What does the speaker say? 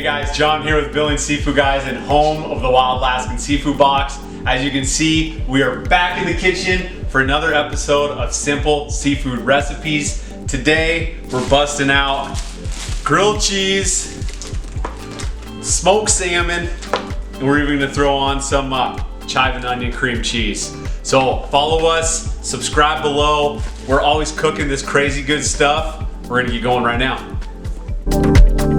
guys, John here with Billing Seafood Guys and home of the Wild Alaskan Seafood Box. As you can see, we are back in the kitchen for another episode of simple seafood recipes. Today, we're busting out grilled cheese, smoked salmon, and we're even gonna throw on some chive and onion cream cheese. So follow us, subscribe below. We're always cooking this crazy good stuff. We're gonna get going right now.